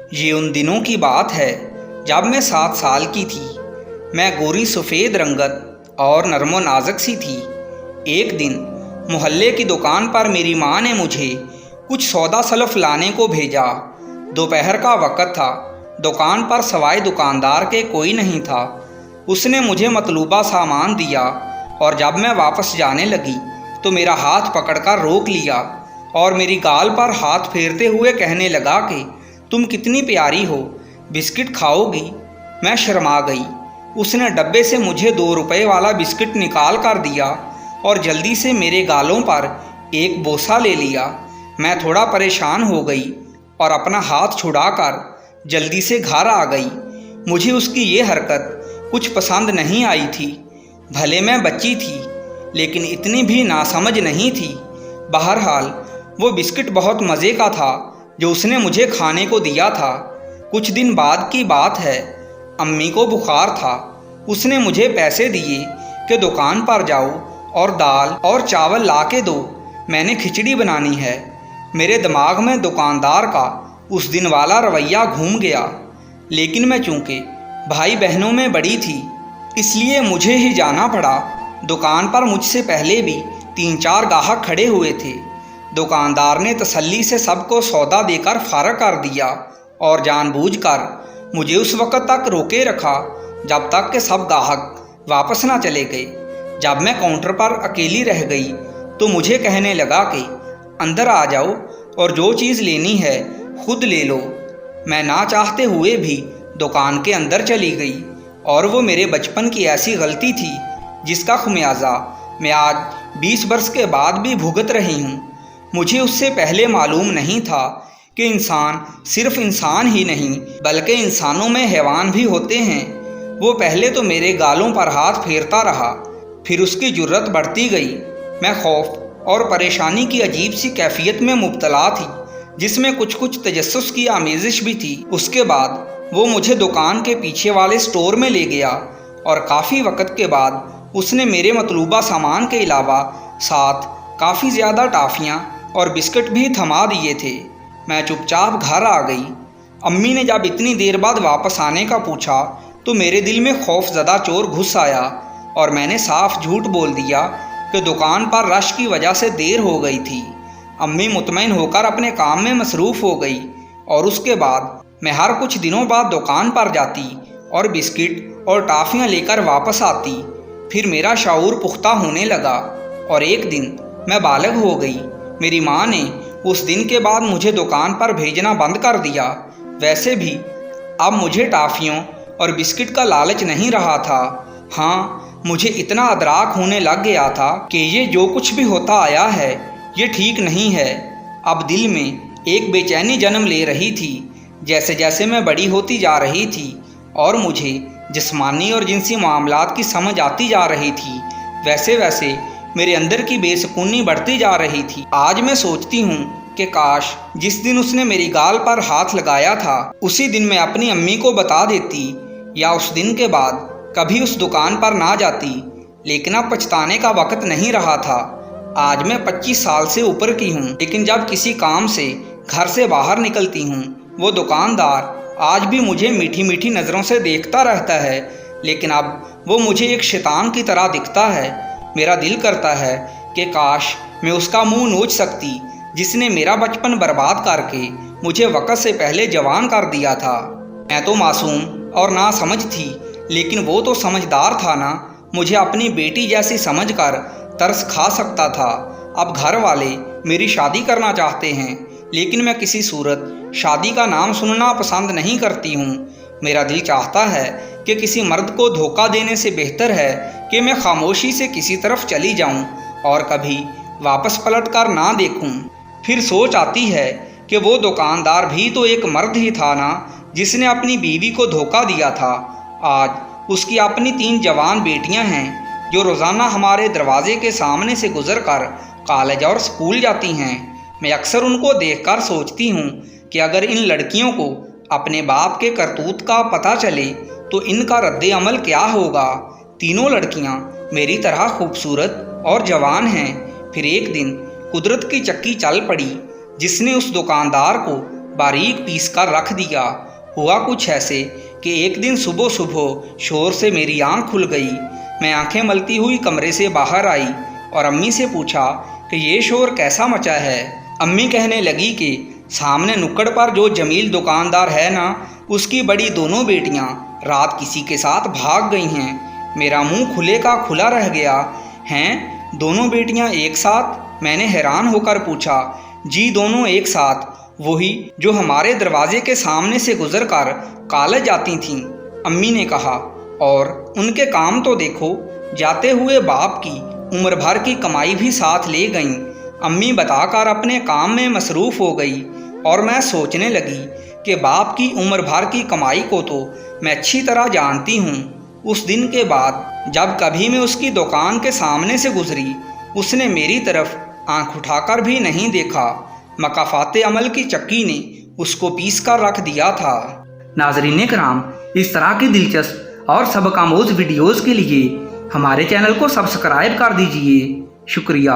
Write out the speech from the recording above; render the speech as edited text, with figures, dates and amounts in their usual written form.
ये उन दिनों की बात है जब मैं 7 साल की थी। मैं गोरी सफ़ेद रंगत और नरमो नाजक सी थी। एक दिन मोहल्ले की दुकान पर मेरी माँ ने मुझे कुछ सौदा सलफ लाने को भेजा। दोपहर का वक़्त था। दुकान पर सवाए दुकानदार के कोई नहीं था। उसने मुझे मतलूबा सामान दिया और जब मैं वापस जाने लगी तो मेरा हाथ पकड़कर रोक लिया और मेरी गाल पर हाथ फेरते हुए कहने लगा कि तुम कितनी प्यारी हो, बिस्किट खाओगी? मैं शर्मा गई। उसने डब्बे से मुझे 2 रुपए वाला बिस्किट निकाल कर दिया और जल्दी से मेरे गालों पर एक बोसा ले लिया। मैं थोड़ा परेशान हो गई और अपना हाथ छुड़ाकर जल्दी से घर आ गई। मुझे उसकी ये हरकत कुछ पसंद नहीं आई थी। भले मैं बच्ची थी लेकिन इतनी भी नासमझ नहीं थी। बहरहाल वो बिस्किट बहुत मज़े का था जो उसने मुझे खाने को दिया था। कुछ दिन बाद की बात है, अम्मी को बुखार था। उसने मुझे पैसे दिए कि दुकान पर जाओ और दाल और चावल ला के दो, मैंने खिचड़ी बनानी है। मेरे दिमाग में दुकानदार का उस दिन वाला रवैया घूम गया, लेकिन मैं चूँकि भाई बहनों में बड़ी थी इसलिए मुझे ही जाना पड़ा। दुकान पर मुझसे पहले भी 3-4 गाहक खड़े हुए थे। दुकानदार ने तसल्ली से सबको सौदा देकर फारग कर दिया और जानबूझकर मुझे उस वक़्त तक रोके रखा जब तक कि सब गाहक वापस ना चले गए। जब मैं काउंटर पर अकेली रह गई तो मुझे कहने लगा कि अंदर आ जाओ और जो चीज़ लेनी है खुद ले लो। मैं ना चाहते हुए भी दुकान के अंदर चली गई और वो मेरे बचपन की ऐसी गलती थी जिसका खुमियाजा मैं आज 20 वर्ष के बाद भी भुगत रही हूँ। मुझे उससे पहले मालूम नहीं था कि इंसान सिर्फ इंसान ही नहीं बल्कि इंसानों में हैवान भी होते हैं। वो पहले तो मेरे गालों पर हाथ फेरता रहा, फिर उसकी जुर्रत बढ़ती गई। मैं खौफ और परेशानी की अजीब सी कैफियत में मुब्तला थी जिसमें कुछ तजस्सुस की आमेज़िश भी थी। उसके बाद वो मुझे दुकान के पीछे वाले स्टोर में ले गया और काफ़ी वक़्त के बाद उसने मेरे मतलूबा सामान के अलावा साथ काफ़ी ज़्यादा टाफ़ियाँ और बिस्किट भी थमा दिए थे। मैं चुपचाप घर आ गई। अम्मी ने जब इतनी देर बाद वापस आने का पूछा तो मेरे दिल में खौफज़दा चोर घुस आया और मैंने साफ झूठ बोल दिया कि दुकान पर रश की वजह से देर हो गई थी। अम्मी मुतमईन होकर अपने काम में मसरूफ़ हो गई और उसके बाद मैं हर कुछ दिनों बाद दुकान पर जाती और बिस्किट और टाफ़ियाँ लेकर वापस आती। फिर मेरा शाऊर पुख्ता होने लगा और एक दिन मैं बालिग हो गई। मेरी माँ ने उस दिन के बाद मुझे दुकान पर भेजना बंद कर दिया। वैसे भी अब मुझे टाफ़ियों और बिस्किट का लालच नहीं रहा था। हाँ, मुझे इतना अदराक होने लग गया था कि ये जो कुछ भी होता आया है ये ठीक नहीं है। अब दिल में एक बेचैनी जन्म ले रही थी। जैसे जैसे मैं बड़ी होती जा रही थी और मुझे जिस्मानी और जिनसी मामलात की समझ आती जा रही थी, वैसे वैसे मेरे अंदर की बेसुकूनी बढ़ती जा रही थी। आज मैं सोचती हूँ कि काश जिस दिन उसने मेरी गाल पर हाथ लगाया था उसी दिन मैं अपनी अम्मी को बता देती या उस दिन के बाद कभी उस दुकान पर ना जाती। लेकिन अब पछताने का वक़्त नहीं रहा था। आज मैं 25 साल से ऊपर की हूँ, लेकिन जब किसी काम से घर से बाहर निकलती हूँ वो दुकानदार आज भी मुझे मीठी मीठी नज़रों से देखता रहता है, लेकिन अब वो मुझे एक शैतान की तरह दिखता है। मेरा दिल करता है कि काश मैं उसका मुंह नोच सकती जिसने मेरा बचपन बर्बाद करके मुझे वक़्त से पहले जवान कर दिया था। मैं तो मासूम और नासमझ थी, लेकिन वो तो समझदार था ना। मुझे अपनी बेटी जैसी समझकर तरस खा सकता था। अब घर वाले मेरी शादी करना चाहते हैं, लेकिन मैं किसी सूरत शादी का नाम सुनना पसंद नहीं करती हूँ। मेरा दिल चाहता है कि किसी मर्द को धोखा देने से बेहतर है कि मैं खामोशी से किसी तरफ चली जाऊँ और कभी वापस पलट कर ना देखूँ। फिर सोच आती है कि वो दुकानदार भी तो एक मर्द ही था ना जिसने अपनी बीवी को धोखा दिया था। आज उसकी अपनी 3 जवान बेटियाँ हैं जो रोज़ाना हमारे दरवाजे के सामने से गुजर कर कॉलेज और स्कूल जाती हैं। मैं अक्सर उनको देखकर सोचती हूँ कि अगर इन लड़कियों को अपने बाप के करतूत का पता चले तो इनका रद्द अमल क्या होगा। तीनों लड़कियाँ मेरी तरह खूबसूरत और जवान हैं। फिर एक दिन कुदरत की चक्की चल पड़ी जिसने उस दुकानदार को बारीक पीस कर रख दिया। हुआ कुछ ऐसे कि एक दिन सुबह सुबह शोर से मेरी आंख खुल गई। मैं आंखें मलती हुई कमरे से बाहर आई और अम्मी से पूछा कि ये शोर कैसा मचा है। अम्मी कहने लगी कि सामने नुक्कड़ पर जो जमील दुकानदार है ना, उसकी बड़ी दोनों बेटियां रात किसी के साथ भाग गई हैं। मेरा मुंह खुले का खुला रह गया। हैं दोनों बेटियां एक साथ? मैंने हैरान होकर पूछा। जी दोनों एक साथ, वही जो हमारे दरवाजे के सामने से गुजरकर कॉलेज जाती थीं, अम्मी ने कहा। और उनके काम तो देखो, जाते हुए बाप की उम्र भर की कमाई भी साथ ले गईं। अम्मी बताकर अपने काम में मसरूफ़ हो गई और मैं सोचने लगी कि बाप की उम्र भर की कमाई को तो मैं अच्छी तरह जानती हूँ। उस दिन के बाद जब कभी मैं उसकी दुकान के सामने से गुजरी, उसने मेरी तरफ आंख उठाकर भी नहीं देखा। मकाफाते अमल की चक्की ने उसको पीस कर रख दिया था। नाज़रीन किराम, इस तरह की दिलचस्प और सबकामोज़ वीडियोज़ के लिए हमारे चैनल को सब्सक्राइब कर दीजिए। शुक्रिया।